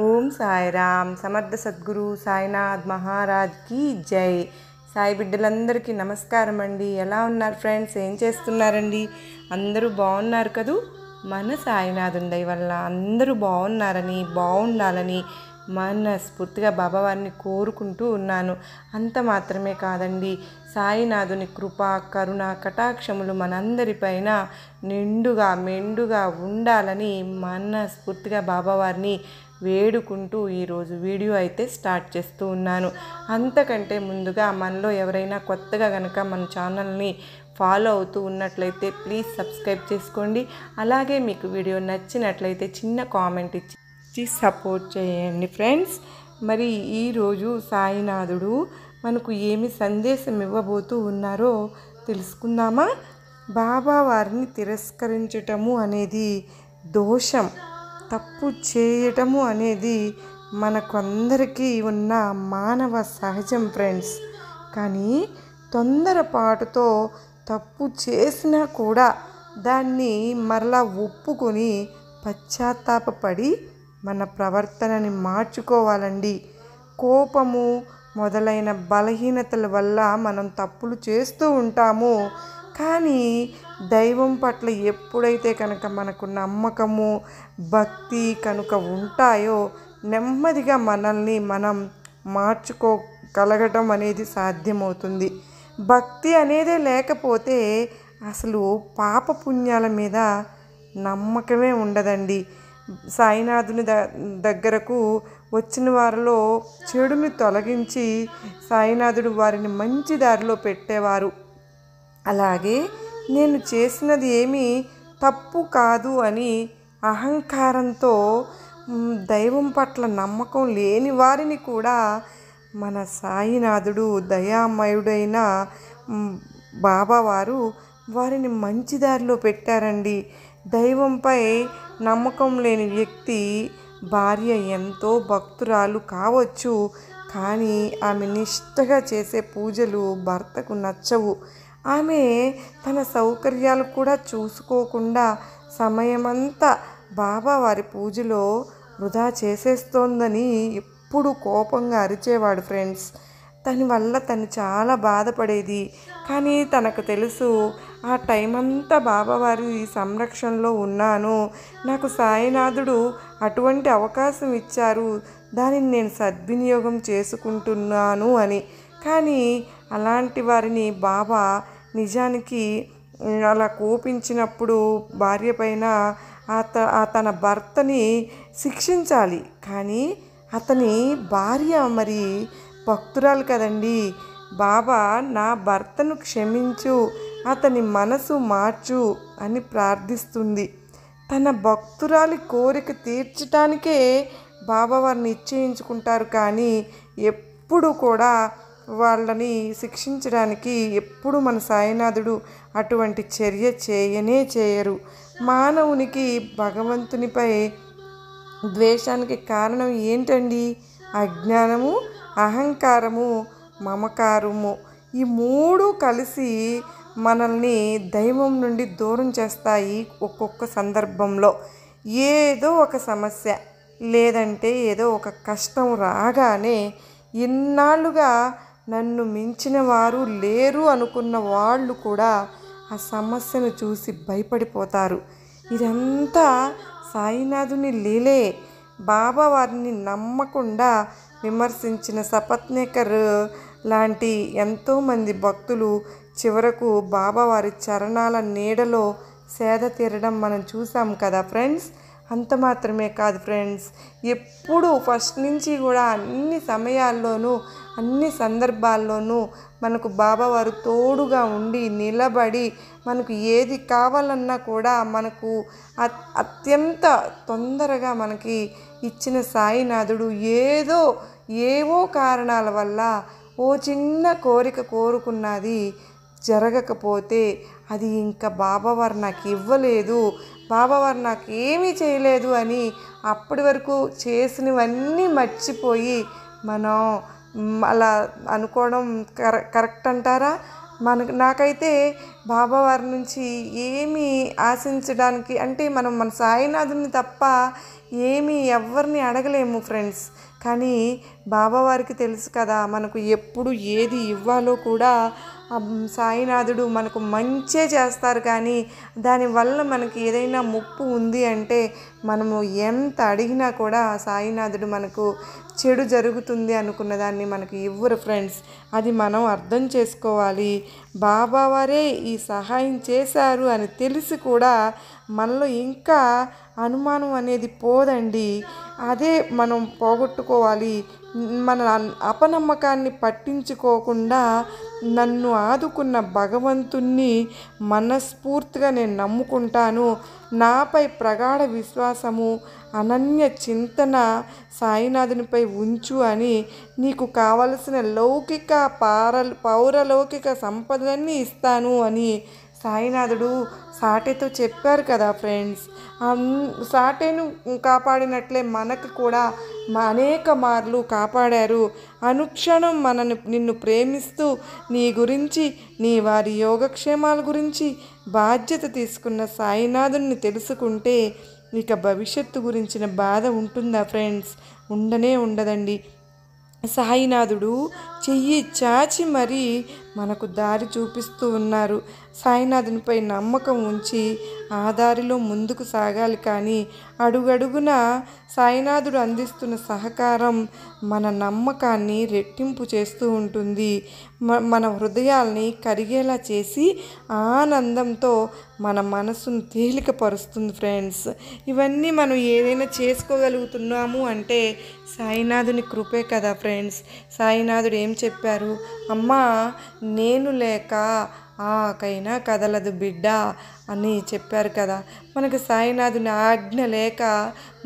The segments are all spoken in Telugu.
ఓం సాయిరామ్. సమర్థ సద్గురు సాయినాథ్ మహారాజ్ కి జై. సాయి బిడ్డలందరికీ నమస్కారం అండి. ఎలా ఉన్నారు ఫ్రెండ్స్? ఏం చేస్తున్నారండి? అందరూ బాగున్నారు కదూ? మన సాయినాథుని దయ వల్ల అందరూ బాగున్నారని, బాగుండాలని మనస్ఫూర్తిగా బాబావారిని కోరుకుంటూ ఉన్నాను. అంత మాత్రమే కాదండి, సాయినాథుని కృప, కరుణ, కటాక్షములు మనందరిపైన నిండుగా మెండుగా ఉండాలని మనస్ఫూర్తిగా బాబావారిని వేడుకుంటూ ఈరోజు వీడియో అయితే స్టార్ట్ చేస్తూ ఉన్నాను. అంతకంటే ముందుగా మనలో ఎవరైనా కొత్తగా కనుక మన ఛానల్ని ఫాలో అవుతూ ఉన్నట్లయితే ప్లీజ్ సబ్స్క్రైబ్ చేసుకోండి. అలాగే మీకు వీడియో నచ్చినట్లయితే చిన్న కామెంట్ ఇచ్చి సపోర్ట్ చేయండి ఫ్రెండ్స్. మరి ఈరోజు సాయినాథుడు మనకు ఏమి సందేశం ఇవ్వబోతూ ఉన్నారో తెలుసుకుందామా? బాబా వారిని తిరస్కరించటము అనేది దోషం, తప్పు చేయటము అనేది మనకందరికీ ఉన్న మానవ సహజం ఫ్రెండ్స్. కానీ తొందరపాటుతో తప్పు చేసినా కూడా దాన్ని మరలా ఒప్పుకొని పశ్చాత్తాపపడి మన ప్రవర్తనని మార్చుకోవాలండి. కోపము మొదలైన బలహీనతల వల్ల మనం తప్పులు చేస్తూ ఉంటాము. కానీ దైవం పట్ల ఎప్పుడైతే కనుక మనకు నమ్మకము, భక్తి కనుక ఉంటాయో నెమ్మదిగా మనల్ని మనం మార్చుకోగలగటం అనేది సాధ్యమవుతుంది. భక్తి అనేదే లేకపోతే అసలు పాపపుణ్యాల మీద నమ్మకమే ఉండదండి. సాయినాథుని దగ్గరకు వచ్చిన వారిలో చెడుని తొలగించి సాయినాథుడు వారిని మంచి దారిలో పెట్టేవారు. అలాగే నేను చేసినది ఏమీ తప్పు కాదు అని అహంకారంతో దైవం పట్ల నమ్మకం లేని వారిని కూడా మన సాయినాథుడు దయామయుడైన బాబావారు వారిని మంచి దారిలో పెట్టారండి. దైవంపై నమ్మకం లేని వ్యక్తి భార్య ఎంతో భక్తురాలు కావచ్చు, కానీ ఆమె నిష్ఠగా చేసే పూజలు భర్తకు నచ్చవు. ఆమె తన సౌకర్యాలు కూడా చూసుకోకుండా సమయమంతా బాబావారి పూజలో వృధా చేసేస్తోందని ఎప్పుడు కోపంగా అరిచేవాడు ఫ్రెండ్స్. దానివల్ల తను చాలా బాధపడేది. కానీ తనకు తెలుసు, ఆ టైం అంతా బాబావారి సంరక్షణలో ఉన్నాను, నాకు సాయినాథుడు అటువంటి అవకాశం ఇచ్చారు, దానిని నేను సద్వినియోగం చేసుకుంటున్నాను అని. కానీ అలాంటి వారిని బాబా నిజానికి అలా కోపించినప్పుడు భార్య పైన తన భర్తని శిక్షించాలి. కానీ అతని భార్య మరి భక్తురాలు కదండి. బాబా నా భర్తను క్షమించు, అతని మనసు మార్చు అని ప్రార్థిస్తుంది. తన భక్తురాలి కోరిక తీర్చడానికే బాబా వారిని నిశ్చయించుకుంటారు. కానీ ఎప్పుడు కూడా వాళ్ళని శిక్షించడానికి ఎప్పుడు మన సాయినాథుడు అటువంటి చర్య చేయరు. మానవునికి భగవంతునిపై ద్వేషానికి కారణం ఏంటండి? అజ్ఞానము, అహంకారము, మమకారము. ఈ మూడు కలిసి మనల్ని దైవం నుండి దూరం చేస్తాయి. ఒక్కొక్క సందర్భంలో ఏదో ఒక సమస్య లేదంటే ఏదో ఒక కష్టం రాగానే ఇన్నాళ్ళుగా నన్ను మించిన వారు లేరు అనుకున్న వాళ్ళు కూడా ఆ సమస్యను చూసి భయపడిపోతారు. ఇదంతా సాయినాథుని లీలే. బాబా వారిని నమ్మకుండా విమర్శించిన సపత్నేకర్ లాంటి ఎంతోమంది భక్తులు చివరకు బాబావారి చరణాల నీడలో సేద తీరడం మనం చూసాం కదా ఫ్రెండ్స్. అంత మాత్రమే కాదు ఫ్రెండ్స్, ఎప్పుడు ఫస్ట్ నుంచి కూడా అన్ని సమయాల్లోనూ అన్ని సందర్భాల్లోనూ మనకు బాబావారు తోడుగా ఉండి నిలబడి మనకు ఏది కావాలన్నా కూడా మనకు అత్యంత తొందరగా మనకి ఇచ్చిన సాయినాథుడు ఏవో కారణాల వల్ల ఓ చిన్న కోరిక కోరుకున్నది జరగకపోతే అది ఇంకా బాబావారు నాకు ఇవ్వలేదు, బాబావారు నాకు ఏమీ చేయలేదు అని అప్పటి వరకు చేసినవన్నీ మర్చిపోయి మనం అలా అనుకోవడం కరెక్ట్ అంటారా? నాకైతే బాబావారి నుంచి ఏమీ ఆశించడానికి అంటే మనం మన సాయినాథుని తప్ప ఏమీ ఎవరిని అడగలేము ఫ్రెండ్స్. కానీ బాబావారికి తెలుసు కదా మనకు ఎప్పుడు ఏది ఇవ్వాలో కూడా. సాయినాథుడు మనకు మంచే చేస్తారు, కానీ దానివల్ల మనకి ఏదైనా ముప్పు ఉంది అంటే మనము ఎంత అడిగినా కూడా సాయినాథుడు మనకు చెడు జరుగుతుంది అనుకున్న దాన్ని మనకు ఇవ్వరు ఫ్రెండ్స్. అది మనం అర్థం చేసుకోవాలి. బాబావారే ఈ సహాయం చేశారు అని తెలిసి కూడా మనలో ఇంకా అనుమానం అనేది పోదండి. అదే మనం పోగొట్టుకోవాలి. మన అపనమ్మకాన్ని పట్టించుకోకుండా నన్ను ఆదుకున్న భగవంతుణ్ణి మనస్ఫూర్తిగా నేను నమ్ముకుంటాను, నాపై ప్రగాఢ విశ్వాసము అనన్య చింతన సాయినాథునిపై ఉంచు అని నీకు కావలసిన లౌకిక పౌరలౌకిక సంపదలన్నీ ఇస్తాను అని సాయినాథుడు సాటేతో చెప్పారు కదా ఫ్రెండ్స్. సాటేను కాపాడినట్లే మనకు కూడా అనేక మార్లు కాపాడారు. అనుక్షణం నిన్ను ప్రేమిస్తూ నీ గురించి, నీ వారి యోగక్షేమాల గురించి బాధ్యత తీసుకున్న సాయినాథుని తెలుసుకుంటే ఇక భవిష్యత్తు గురించిన బాధ ఉంటుందా ఫ్రెండ్స్? ఉండనే ఉండదండి. సాయినాథుడు చెయ్యి చాచి మరీ మనకు దారి చూపిస్తూ ఉన్నారు. సాయినాథునిపై నమ్మకం ఉంచి ఆ దారిలో ముందుకు సాగాలి. కానీ అడుగడుగున సాయినాథుడు అందిస్తున్న సహకారం మన నమ్మకాన్ని రెట్టింపు చేస్తూ ఉంటుంది. మన హృదయాల్ని కరిగేలా చేసి ఆనందంతో మన మనసును తేలికపరుస్తుంది ఫ్రెండ్స్. ఇవన్నీ మనం ఏదైనా చేసుకోగలుగుతున్నాము అంటే సాయినాథుని కృపే కదా ఫ్రెండ్స్. సాయినాథుడు ఏం చెప్పారు? అమ్మా నేను లేక ఆకైనా కదలదు బిడ్డ అని చెప్పారు కదా. మనకు సాయినాథుని ఆజ్ఞ లేక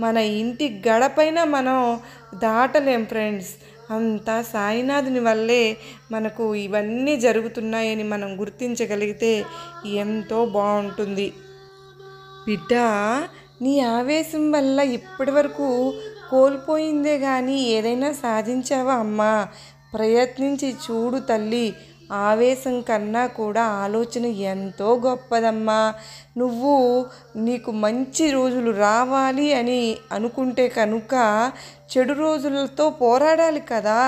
మన ఇంటి గడపైన మనం దాటలేం ఫ్రెండ్స్. అంతా సాయినాథుని వల్లే మనకు ఇవన్నీ జరుగుతున్నాయని మనం గుర్తించగలిగితే ఎంతో బాగుంటుంది. బిడ్డ నీ ఆవేశం వల్ల ఇప్పటి వరకు కోల్పోయిందే కానీ ఏదైనా సాధించావా అమ్మా? ప్రయత్నించి చూడు తల్లి. ఆవేశం కన్నా కూడా ఆలోచన ఎంతో గొప్పదమ్మా. నీకు మంచి రోజులు రావాలి అని అనుకుంటే కనుక చెడు రోజులతో పోరాడాలి కదా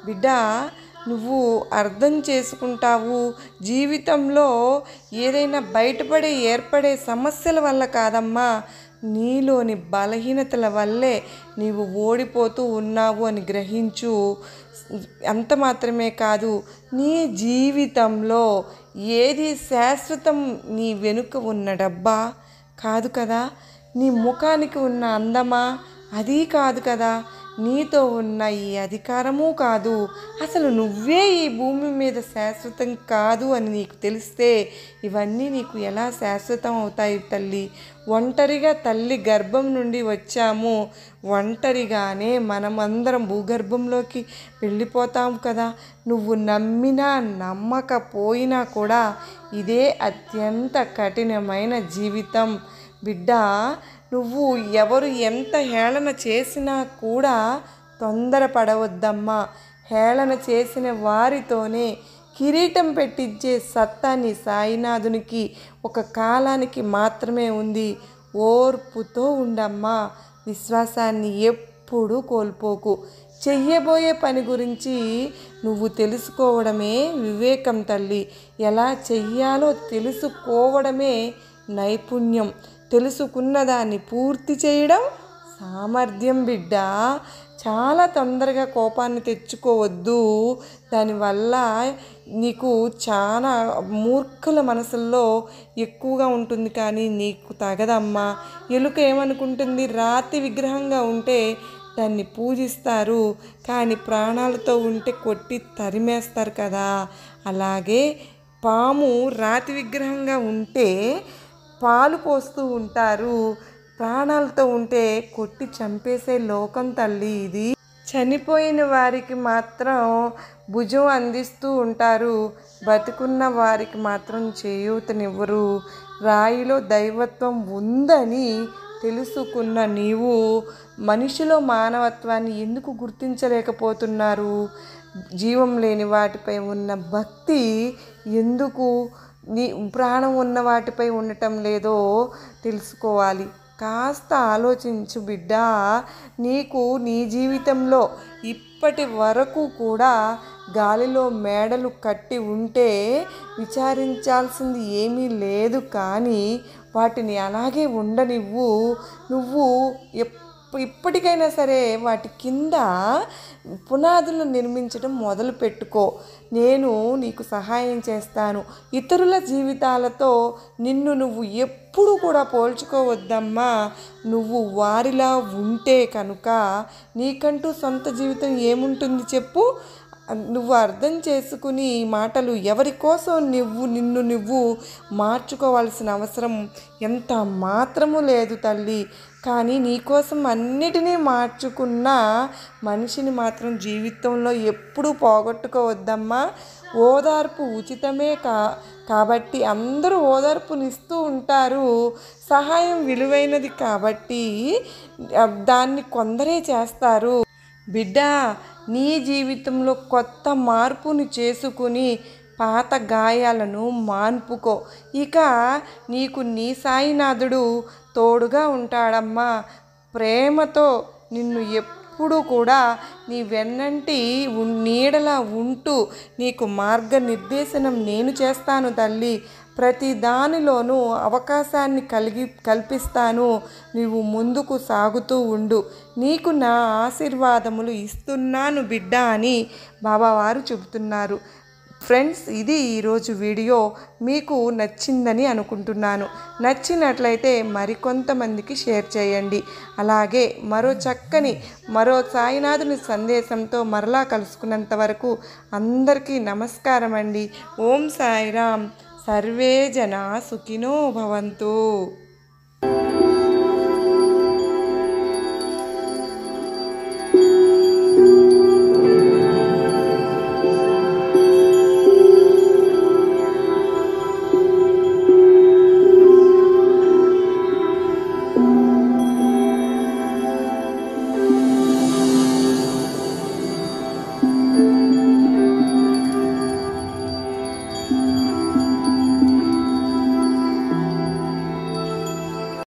బిడ్డ. నువ్వు అర్థం చేసుకుంటావు. జీవితంలో ఏదైనా ఏర్పడే సమస్యల వల్ల కాదమ్మా, నీలోని బలహీనతల వల్లే నీవు ఓడిపోతూ ఉన్నావు అని గ్రహించు. అంత మాత్రమే కాదు, నీ జీవితంలో ఏది శాశ్వతం? నీ వెనుక ఉన్న డబ్బా కాదు కదా, నీ ముఖానికి ఉన్న అందమా అది కాదు కదా, నీతో ఉన్న ఈ అధికారము కాదు. అసలు నువ్వే ఈ భూమి మీద శాశ్వతం కాదు అని నీకు తెలిస్తే ఇవన్నీ నీకు ఎలా శాశ్వతం అవుతాయి తల్లి? ఒంటరిగా తల్లి గర్భం నుండి వచ్చాము, ఒంటరిగానే మనమందరం భూగర్భంలోకి వెళ్ళిపోతాము కదా. నువ్వు నమ్మినా నమ్మకపోయినా కూడా ఇదే అత్యంత కఠినమైన జీవితం బిడ్డ. నువ్వు ఎవరు ఎంత హేళన చేసినా కూడా తొందరపడవద్దమ్మా. హేళన చేసిన వారితోనే కిరీటం పెట్టించే సత్తాన్ని సాయినాథునికి ఒక కాలానికి మాత్రమే ఉంది. ఓర్పుతో ఉండమ్మా. విశ్వాసాన్ని ఎప్పుడూ కోల్పోకు. చెయ్యబోయే పని గురించి నువ్వు తెలుసుకోవడమే వివేకం తల్లి. ఎలా చెయ్యాలో తెలుసుకోవడమే నైపుణ్యం. తెలుసుకున్న దాన్ని పూర్తి చేయడం సామర్థ్యం బిడ్డ. చాలా తొందరగా కోపాన్ని తెచ్చుకోవద్దు. దానివల్ల నీకు చాలా మూర్ఖుల మనసుల్లో ఎక్కువగా ఉంటుంది, కానీ నీకు తగదమ్మా. ఎలుక ఏమనుకుంటుంది? రాతి విగ్రహంగా ఉంటే దాన్ని పూజిస్తారు, కానీ ప్రాణాలతో ఉంటే కొట్టి తరిమేస్తారు కదా. అలాగే పాము రాతి విగ్రహంగా ఉంటే పాలు పోస్తూ ఉంటారు, ప్రాణాలతో ఉంటే కొట్టి చంపేసే లోకం తల్లి ఇది. చనిపోయిన వారికి మాత్రం భుజం అందిస్తూ ఉంటారు, బతుకున్న వారికి మాత్రం చేయూతనివ్వరు. రాయిలో దైవత్వం ఉందని తెలుసుకున్న నీవు మనిషిలో మానవత్వాన్ని ఎందుకు గుర్తించలేకపోతున్నారు? జీవం లేని వాటిపై ఉన్న భక్తి ఎందుకు నీ ప్రాణం ఉన్న వాటిపై ఉండటం లేదో తెలుసుకోవాలి. కాస్త ఆలోచించు బిడ్డ. నీకు నీ జీవితంలో ఇప్పటి వరకు కూడా గాలిలో మేడలు కట్టి ఉంటే విచారించాల్సింది ఏమీ లేదు, కానీ వాటిని అలాగే ఉండనివ్వు. నువ్వు ఇప్పటికైనా సరే వాటి కింద పునాదులు నిర్మించడం మొదలు పెట్టుకో. నేను నీకు సహాయం చేస్తాను. ఇతరుల జీవితాలతో నిన్ను నువ్వు ఎప్పుడు కూడా పోల్చుకోవద్దమ్మా. నువ్వు వారిలా ఉంటే కనుక నీకంటూ సొంత జీవితం ఏముంటుంది చెప్పు? నువ్వు అర్థం చేసుకుని మాటలు ఎవరి కోసం నిన్ను మార్చుకోవాల్సిన అవసరం ఎంత మాత్రము లేదు తల్లి. కానీ నీకోసం అన్నిటినీ మార్చుకున్న మనిషిని మాత్రం జీవితంలో ఎప్పుడూ పోగొట్టుకోవద్దమ్మా. ఓదార్పు ఉచితమే కాబట్టి అందరూ ఓదార్పునిస్తూ ఉంటారు. సహాయం విలువైనది కాబట్టి దాన్ని కొందరే చేస్తారు. బిడ్డ, నీ జీవితంలో కొత్త మార్పుని చేసుకుని పాత గాయాలను మాన్పుకో. ఇక నీకు నీ సాయినాథుడు తోడుగా ఉంటాడమ్మా. ప్రేమతో నిన్ను ఎప్పుడు కూడా నీ వెన్నంటి నీడలా ఉంటూ నీకు మార్గనిర్దేశనం నేను చేస్తాను తల్లి. ప్రతి దానిలోనూ అవకాశాన్ని కల్పిస్తాను. నీవు ముందుకు సాగుతూ ఉండు. నీకు నా ఆశీర్వాదములు ఇస్తున్నాను బిడ్డ అని బాబావారు చెబుతున్నారు. ఫ్రెండ్స్, ఇది ఈరోజు వీడియో మీకు నచ్చిందని అనుకుంటున్నాను. నచ్చినట్లయితే మరికొంతమందికి షేర్ చేయండి. అలాగే మరో సాయినాథుని సందేశంతో మరలా కలుసుకున్నంత వరకు అందరికీ నమస్కారం అండి. ఓం సాయిరామ్. సర్వే జనా సుఖినో భవంతు.